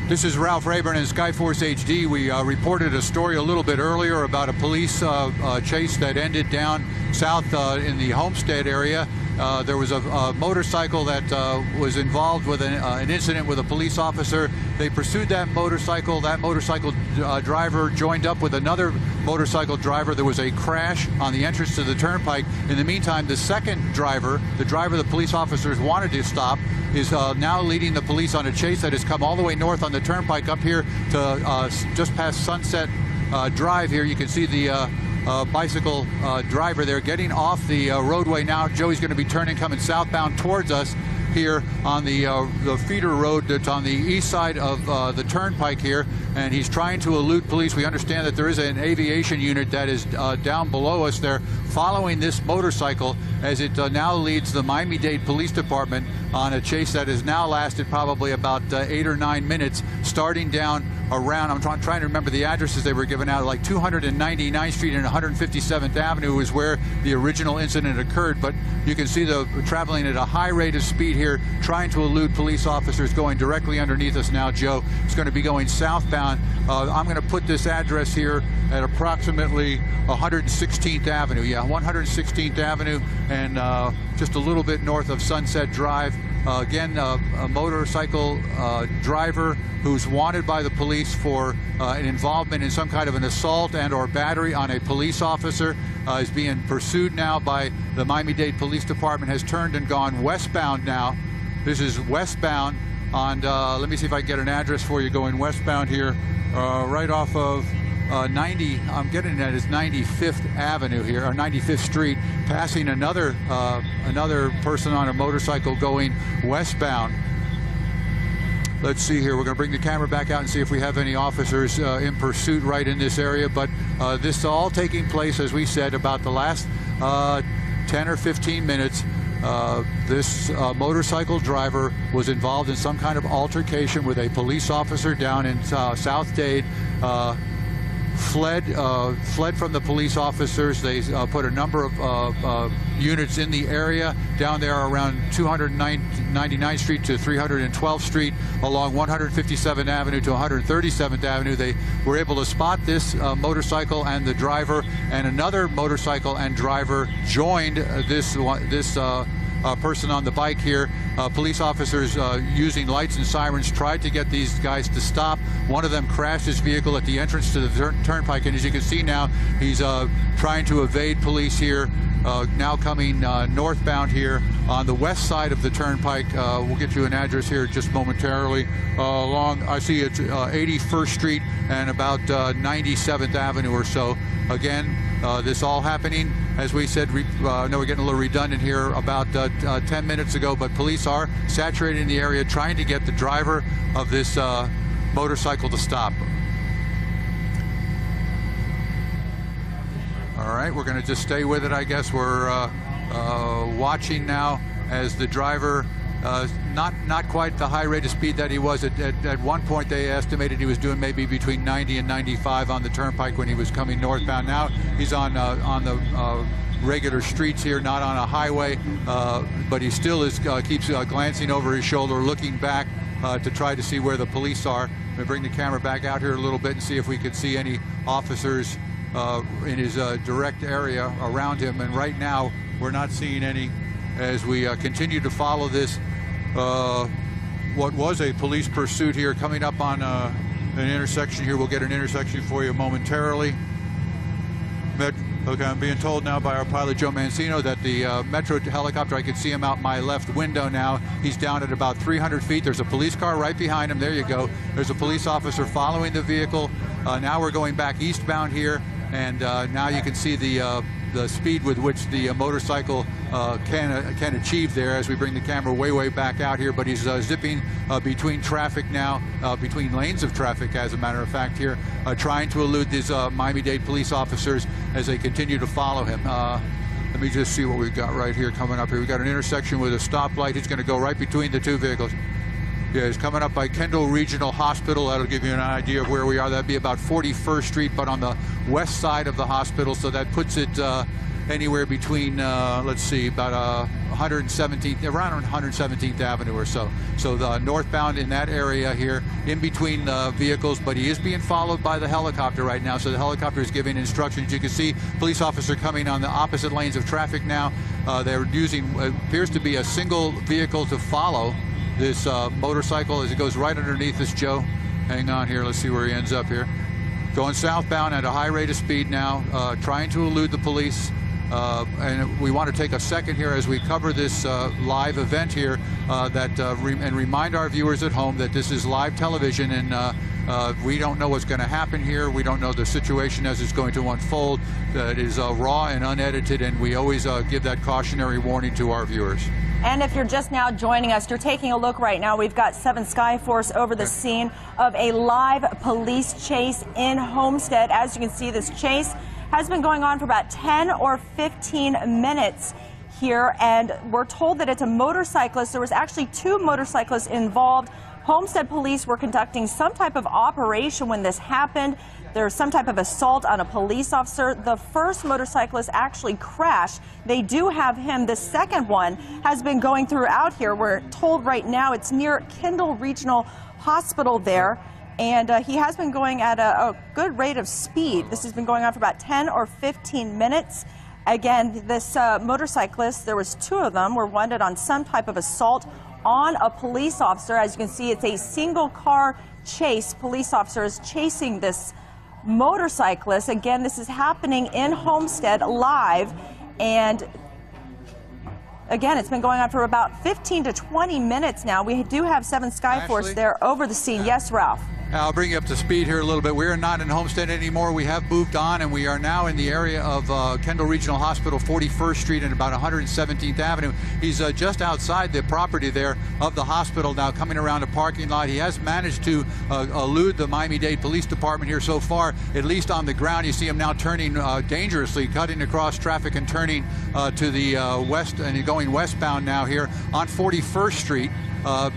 This is Ralph Rayburn in Skyforce HD. We reported a story a little bit earlier about a police chase that ended down south in the Homestead area. There was a motorcycle that was involved with an incident with a police officer. They pursued that motorcycle. That motorcycle driver joined up with another motorcycle driver. There was a crash on the entrance to the turnpike. In the meantime, the second driver, the driver the police officers wanted to stop, is now leading the police on a chase that has come all the way north on the turnpike up here to just past Sunset Drive here. You can see the bicycle driver there getting off the roadway now. Joey's going to be turning, coming southbound towards us here on the feeder road that's on the east side of the turnpike here, and he's trying to elude police. We understand that there is an aviation unit that is down below us there following this motorcycle as it now leads the Miami-Dade Police Department on a chase that has now lasted probably about 8 or 9 minutes, starting down around, I'm trying to remember the addresses they were given out, like 299th Street and 157th Avenue is where the original incident occurred. But you can see the traveling at a high rate of speed here, trying to elude police officers going directly underneath us now. Joe is going to be going southbound. I'm going to put this address here at approximately 116th Avenue. Yeah, 116th Avenue, and just a little bit north of Sunset Drive. Again, a motorcycle driver who's wanted by the police for an involvement in some kind of an assault and or battery on a police officer is being pursued now by the Miami-Dade Police Department, has turned and gone westbound now. This is westbound on, let me see if I can get an address for you going westbound here, right off of 90, I'm getting that is 95th Avenue here, or 95th Street, passing another person on a motorcycle going westbound. Let's see here, we're going to bring the camera back out and see if we have any officers in pursuit right in this area, but this is all taking place, as we said, about the last 10 or 15 minutes. This motorcycle driver was involved in some kind of altercation with a police officer down in South Dade. Fled from the police officers. They put a number of units in the area down there around 299th Street to 312th Street, along 157th Avenue to 137th Avenue. They were able to spot this motorcycle and the driver, and another motorcycle and driver joined this person on the bike here. Police officers using lights and sirens tried to get these guys to stop. One of them crashed his vehicle at the entrance to the turnpike, and as you can see now, he's trying to evade police here, now coming northbound here on the west side of the turnpike. We'll get you an address here just momentarily. Along, I see it's 81st Street and about 97th Avenue or so. Again, this all happening, as we said, I know we're getting a little redundant here, about 10 minutes ago, but police are saturating the area trying to get the driver of this motorcycle to stop. All right, we're going to just stay with it, I guess. We're watching now as the driver, not quite the high rate of speed that he was. At one point, they estimated he was doing maybe between 90 and 95 on the turnpike when he was coming northbound. Now he's on the regular streets here, not on a highway, but he still keeps glancing over his shoulder, looking back to try to see where the police are. We'll bring the camera back out here a little bit and see if we could see any officers in his direct area around him. And right now, we're not seeing any as we continue to follow this, what was a police pursuit here, coming up on an intersection here. We'll get an intersection for you momentarily. Okay, I'm being told now by our pilot, Joe Mancino, that the Metro helicopter, I can see him out my left window now. He's down at about 300 feet. There's a police car right behind him. There you go. There's a police officer following the vehicle. Now we're going back eastbound here, and now you can see the speed with which the motorcycle can achieve there as we bring the camera way back out here. But he's zipping between traffic now, between lanes of traffic, as a matter of fact, here, trying to elude these Miami-Dade police officers as they continue to follow him. Let me just see what we've got right here coming up here. We've got an intersection with a stoplight. He's going to go right between the two vehicles. Yeah, he's coming up by Kendall Regional Hospital. That'll give you an idea of where we are. That'd be about 41st Street, but on the west side of the hospital. So that puts it anywhere between, let's see, about 117th, around 117th Avenue or so. So the northbound in that area here, in between the vehicles, but he is being followed by the helicopter right now. So the helicopter is giving instructions. You can see police officer coming on the opposite lanes of traffic now. They're using, appears to be a single vehicle to follow this motorcycle as it goes right underneath us, Joe. Hang on here, let's see where he ends up here. Going southbound at a high rate of speed now, trying to elude the police. And we want to take a second here as we cover this live event here and remind our viewers at home that this is live television, and we don't know what's going to happen here. We don't know the situation as it's going to unfold. It is raw and unedited, and we always give that cautionary warning to our viewers. And if you're just now joining us, you're taking a look right now. We've got 7 Skyforce over the scene of a live police chase in Homestead. As you can see, this chase has been going on for about 10 or 15 minutes here, and we're told that it's a motorcyclist. There was actually 2 motorcyclists involved. Homestead police were conducting some type of operation when this happened. There's some type of assault on a police officer. The first motorcyclist actually crashed. They do have him. The second one has been going throughout here. We're told right now it's near Kendall Regional Hospital there. And he has been going at a good rate of speed. This has been going on for about 10 or 15 minutes. Again, this motorcyclist, there was 2 of them, were wanted on some type of assault on a police officer. As you can see, it's a single car chase. Police officers chasing this motorcyclist. Again, this is happening in Homestead live. And again, it's been going on for about 15 to 20 minutes now. We do have 7 Skyforce there over the scene. Yes, Ralph. I'll bring you up to speed here a little bit. We're not in Homestead anymore. We have moved on, and we are now in the area of Kendall Regional Hospital, 41st Street and about 117th Avenue. He's just outside the property there of the hospital now, coming around a parking lot. He has managed to elude the Miami-Dade Police Department here so far, at least on the ground. You see him now turning dangerously, cutting across traffic and turning to the west, and going westbound now here on 41st Street. So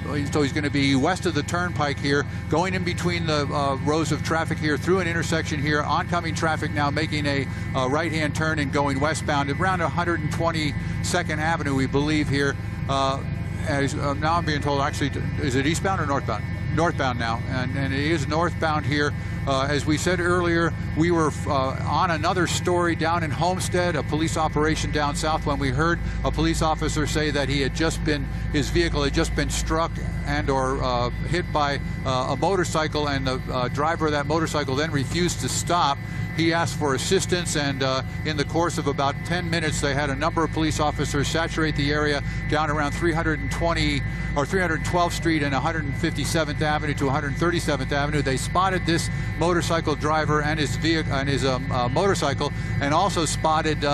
he's going to be west of the turnpike here, going in between the rows of traffic here, through an intersection here, oncoming traffic now making a right-hand turn and going westbound around 122nd Avenue, we believe here. Now I'm being told, actually, is it eastbound or northbound? Northbound now, and it is northbound here. As we said earlier, we were on another story down in Homestead, a police operation down south, when we heard a police officer say that he had just been, his vehicle had just been struck and or hit by a motorcycle, and the driver of that motorcycle then refused to stop. He asked for assistance, and in the course of about 10 minutes, they had a number of police officers saturate the area down around 312th Street and 157th Avenue to 137th Avenue. They spotted this motorcycle driver and his vehicle and his motorcycle, and also spotted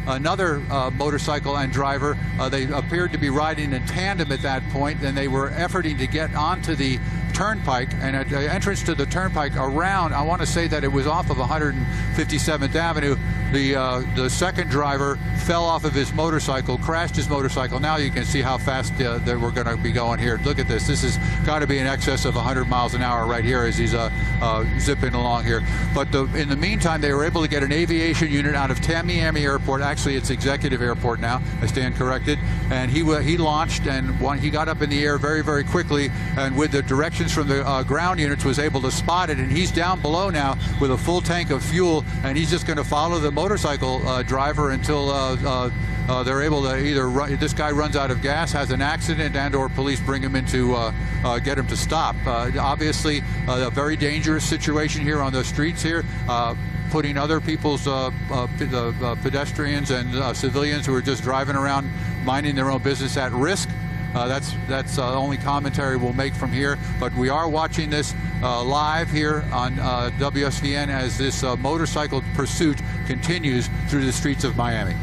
another motorcycle and driver. They appeared to be riding in tandem at that point, and they were efforting to get onto the turnpike, and at the entrance to the turnpike around, I want to say that it was off of 157th Avenue, the second driver fell off of his motorcycle, crashed his motorcycle. Now you can see how fast they were going to be going here. Look at this. This has got to be in excess of 100 miles an hour right here as he's zipping along here. But in the meantime, they were able to get an aviation unit out of Tamiami Airport. Actually, it's Executive Airport now. I stand corrected. And he launched, and he got up in the air very, very quickly, and with the directions from the ground units was able to spot it. And he's down below now with a full tank of fuel, and he's just going to follow the motorcycle driver until they're able to either this guy runs out of gas, has an accident, and or police bring him in to get him to stop. Obviously, a very dangerous situation here on the streets here, putting other people's pedestrians and civilians who are just driving around minding their own business at risk. That's the only commentary we'll make from here. But we are watching this live here on WSVN as this motorcycle pursuit continues through the streets of Miami.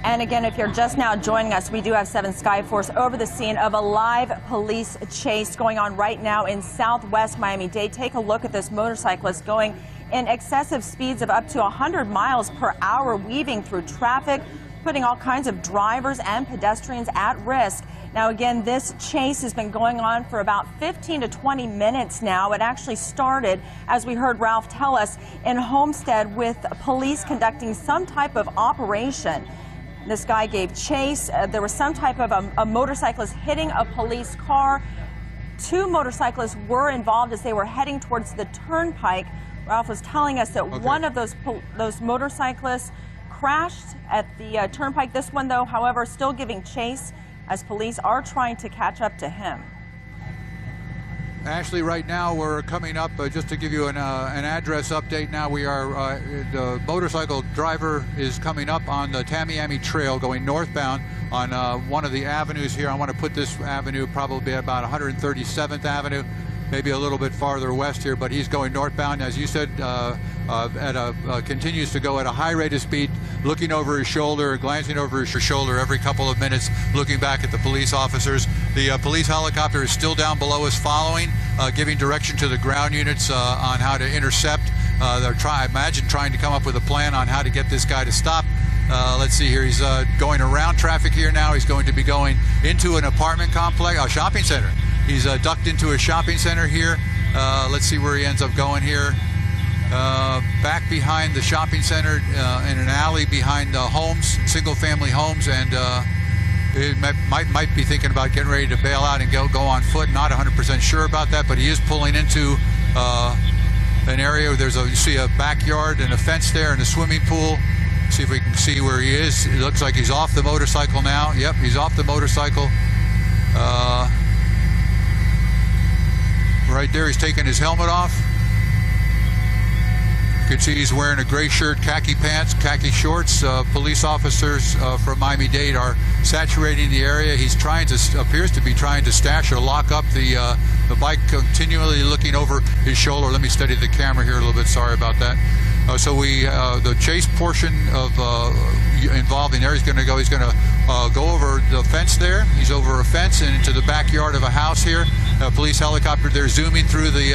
And again, if you're just now joining us, we do have 7 Skyforce over the scene of a live police chase going on right now in southwest Miami-Dade. Take a look at this motorcyclist going in excessive speeds of up to 100 miles per hour, weaving through traffic. putting all kinds of drivers and pedestrians at risk. Now, again, this chase has been going on for about 15 to 20 minutes now. It actually started, as we heard Ralph tell us, in Homestead with police conducting some type of operation. This guy gave chase. There was some type of a motorcyclist hitting a police car. Two motorcyclists were involved as they were heading towards the turnpike. Ralph was telling us that one of those motorcyclists crashed at the turnpike. This one, though, however, still giving chase as police are trying to catch up to him. Ashley, right now we're coming up, just to give you an address update now, we are, the motorcycle driver is coming up on the Tamiami Trail going northbound on one of the avenues here. I want to put this avenue probably about 137th Avenue, maybe a little bit farther west here, but he's going northbound, as you said, continues to go at a high rate of speed, looking over his shoulder, glancing over his shoulder every couple of minutes, looking back at the police officers. The police helicopter is still down below us following, giving direction to the ground units on how to intercept. They're trying to come up with a plan on how to get this guy to stop. Let's see here, he's going around traffic here now. He's going to be going into an apartment complex, a shopping center. He's ducked into a shopping center here. Let's see where he ends up going here. Back behind the shopping center, in an alley behind homes, single-family homes, and he might be thinking about getting ready to bail out and go on foot. Not 100% sure about that, but he is pulling into an area where you see a backyard and a fence there and a swimming pool. See if we can see where he is. It looks like he's off the motorcycle now. Yep, he's off the motorcycle. Right there, he's taking his helmet off. You can see he's wearing a gray shirt, khaki pants, khaki shorts. Police officers from Miami-Dade are saturating the area. He's appears to be trying to stash or lock up the bike, continually looking over his shoulder. Let me steady the camera here a little bit. Sorry about that. So the chase portion of involving there, he's going to go over the fence there. He's over a fence and into the backyard of a house here. A police helicopter there zooming through the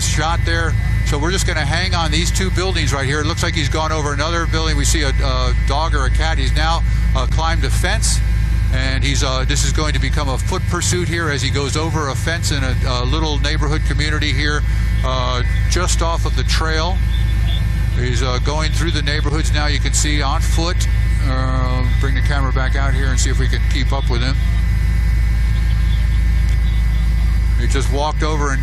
shot there. So we're just going to hang on these two buildings right here. It looks like he's gone over another building. We see a dog or a cat. He's now climbed a fence, and this is going to become a foot pursuit here as he goes over a fence in a little neighborhood community here just off of the trail. He's going through the neighborhoods now. You can see on foot. Bring the camera back out here and see if we can keep up with him. He just walked over and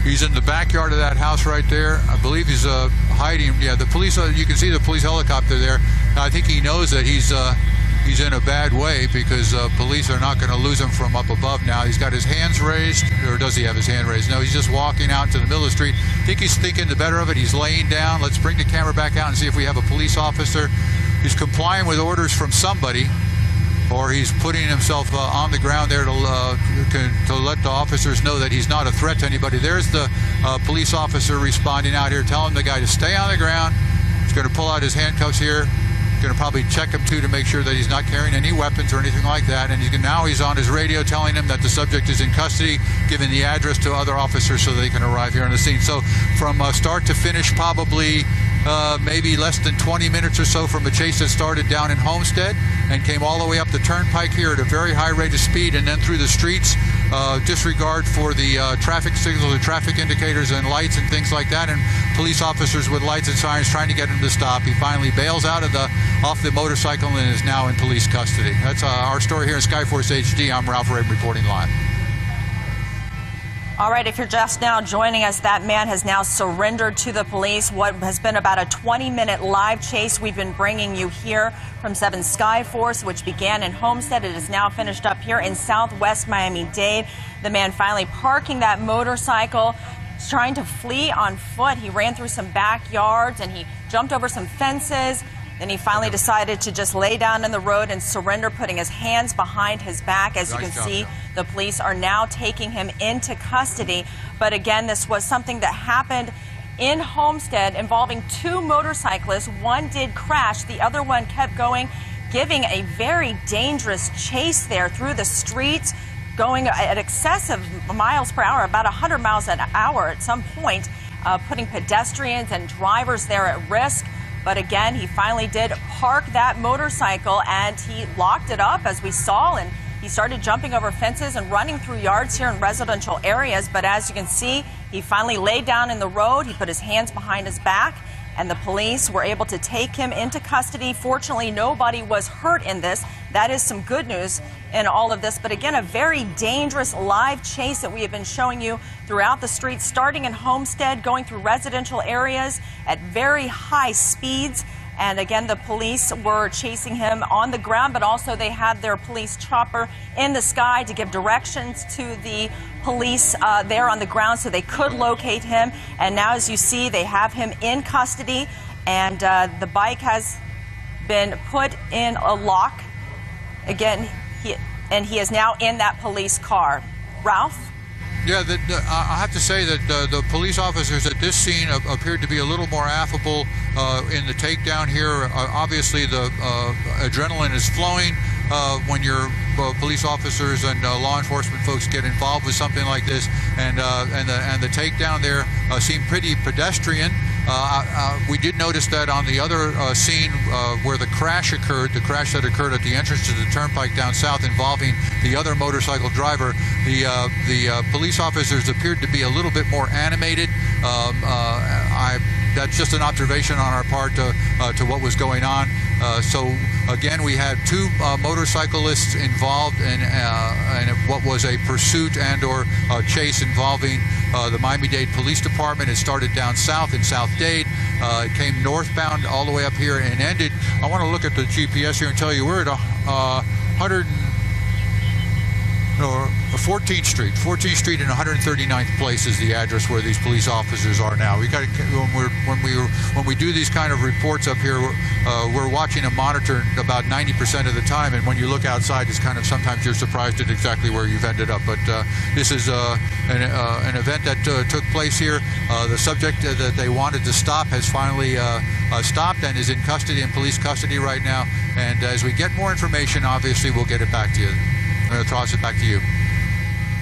he's in the backyard of that house right there. I believe he's hiding. Yeah, the police. You can see the police helicopter there. I think he knows that he's in a bad way because police are not going to lose him from up above now. He's got his hands raised, or does he have his hand raised? No, he's just walking out to the middle of the street. I think he's thinking the better of it. He's laying down. Let's bring the camera back out and see if we have a police officer. He's complying with orders from somebody, or he's putting himself on the ground there to let the officers know that he's not a threat to anybody. There's the police officer responding out here, telling the guy to stay on the ground. He's going to pull out his handcuffs here. Going to probably check him too to make sure that he's not carrying any weapons or anything like that. And now he's on his radio telling him that the subject is in custody, giving the address to other officers so they can arrive here on the scene. So from start to finish, probably maybe less than 20 minutes or so from a chase that started down in Homestead and came all the way up the turnpike here at a very high rate of speed, and then through the streets, disregard for the traffic signals, the traffic indicators and lights and things like that, and police officers with lights and sirens trying to get him to stop. He finally bails out off the motorcycle and is now in police custody. That's our story here in Skyforce HD. I'm Ralph Rabe reporting live. All right, if you're just now joining us, that man has now surrendered to the police. What has been about a 20-minute live chase we've been bringing you here from 7 Skyforce, which began in Homestead. It is now finished up here in Southwest Miami-Dade. The man finally parking that motorcycle, trying to flee on foot. He ran through some backyards and he jumped over some fences. Then he finally decided to just lay down in the road and surrender, putting his hands behind his back. As you can see, the police are now taking him into custody. But again, this was something that happened in Homestead involving two motorcyclists. One did crash. The other one kept going, giving a very dangerous chase there through the streets, going at excessive miles per hour, about 100 miles an hour at some point, putting pedestrians and drivers there at risk. But again, he finally did park that motorcycle and he locked it up, as we saw, and he started jumping over fences and running through yards here in residential areas. But as you can see, he finally laid down in the road. He put his hands behind his back, and the police were able to take him into custody. Fortunately, nobody was hurt in this. That is some good news in all of this. But again, a very dangerous live chase that we have been showing you throughout the streets, starting in Homestead, going through residential areas at very high speeds. And again, the police were chasing him on the ground, but also they had their police chopper in the sky to give directions to the police there on the ground so they could locate him. And now, as you see, they have him in custody, and the bike has been put in a lock. Again, he is now in that police car. Ralph? Yeah, I have to say that the police officers at this scene appeared to be a little more affable in the takedown here. Obviously, the adrenaline is flowing when your police officers and law enforcement folks get involved with something like this, and the takedown there seemed pretty pedestrian. We did notice that on the other scene where the crash occurred, the crash that occurred at the entrance to the turnpike down south involving the other motorcycle driver, the police officers appeared to be a little bit more animated. That's just an observation on our part to what was going on. So again, we had two motorcyclists involved in what was a pursuit and/or chase involving the Miami-Dade Police Department. It started down south in South Dade. It came northbound all the way up here and ended. I want to look at the GPS here and tell you we're at 14th Street. 14th Street and 139th place is the address where these police officers are now. We got when we do these kind of reports up here, we're watching a monitor about 90% of the time, and when you look outside, it's kind of sometimes you're surprised at exactly where you've ended up. But this is an event that took place here. The subject that they wanted to stop has finally stopped and is in custody, in police custody right now. And as we get more information, obviously we'll get it back to you. I'm going to toss it back to you.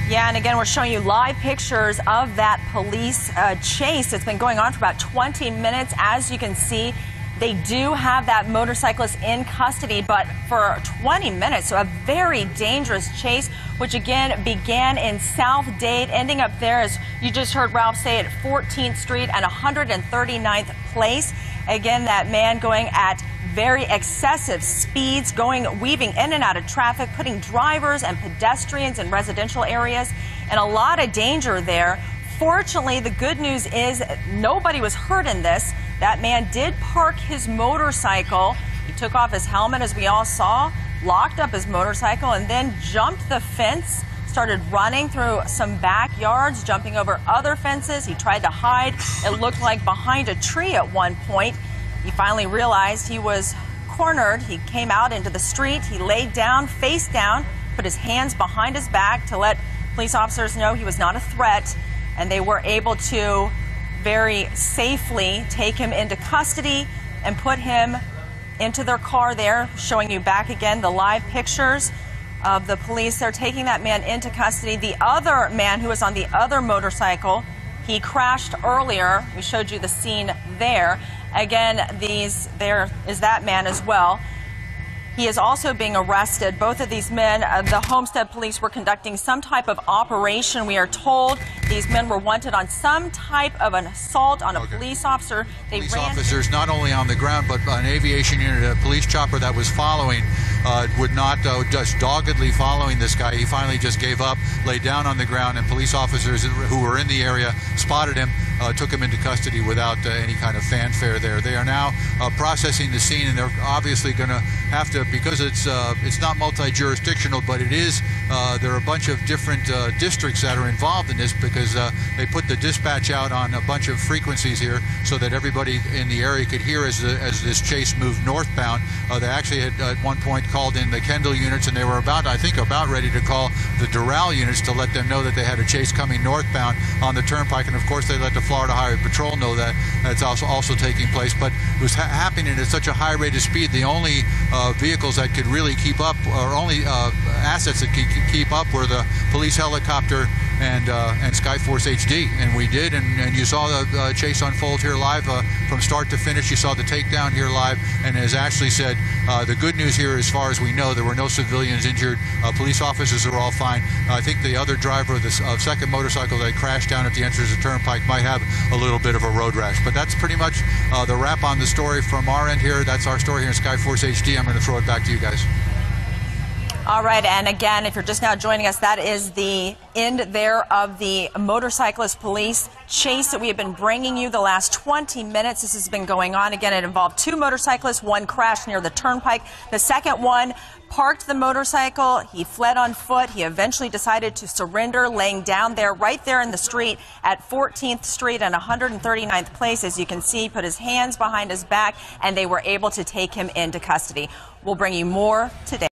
Yeah, and again, we're showing you live pictures of that police chase. It's been going on for about 20 minutes. As you can see, they do have that motorcyclist in custody, but for 20 minutes, so a very dangerous chase, which again began in South Dade, ending up there, as you just heard Ralph say, at 14th Street and 139th place. Again, that man going at very excessive speeds, weaving in and out of traffic, putting drivers and pedestrians in residential areas, and a lot of danger there. Fortunately, the good news is nobody was hurt in this. That man did park his motorcycle. He took off his helmet, as we all saw, locked up his motorcycle, and then jumped the fence, started running through some backyards, jumping over other fences. He tried to hide, it looked like behind a tree at one point. He finally realized he was cornered. He came out into the street. He laid down, face down, put his hands behind his back to let police officers know he was not a threat. And they were able to very safely take him into custody and put him into their car there, showing you back again the live pictures of the police. They're taking that man into custody. The other man who was on the other motorcycle, he crashed earlier. We showed you the scene there. Again, there is that man as well. He is also being arrested. Both of these men, the Homestead police were conducting some type of operation. We are told these men were wanted on some type of an assault on a police officer. Police officers not only on the ground, but an aviation unit, a police chopper that was following, would not just doggedly following this guy. He finally just gave up, laid down on the ground, and police officers who were in the area spotted him, took him into custody without any kind of fanfare there. They are now processing the scene, and they're obviously going to have to, because it's not multi-jurisdictional, but it is, there are a bunch of different districts that are involved in this, because they put the dispatch out on a bunch of frequencies here so that everybody in the area could hear as this chase moved northbound. They actually had at one point called in the Kendall units, and they were about ready to call the Doral units to let them know that they had a chase coming northbound on the turnpike. And of course they let the Florida Highway Patrol know that that's also taking place. But it was happening at such a high rate of speed. The only vehicles that could really keep up, or only assets that could keep up, were the police helicopter and Skyforce HD, and we did, and you saw the chase unfold here live from start to finish. You saw the takedown here live, and as Ashley said, the good news here, as far as we know, there were no civilians injured. Police officers are all fine. I think the other driver of this second motorcycle that crashed down at the entrance of the Turnpike might have a little bit of a road rash, but that's pretty much the wrap on the story from our end here. That's our story here in Skyforce HD. I'm going to throw it back to you guys. All right, and again, if you're just now joining us, that is the end there of the motorcyclist police chase that we have been bringing you the last 20 minutes. This has been going on. Again, it involved two motorcyclists. One crashed near the Turnpike. The second one parked the motorcycle. He fled on foot. He eventually decided to surrender, laying down there, right there in the street at 14th Street and 139th Place. As you can see, he put his hands behind his back, and they were able to take him into custody. We'll bring you more today.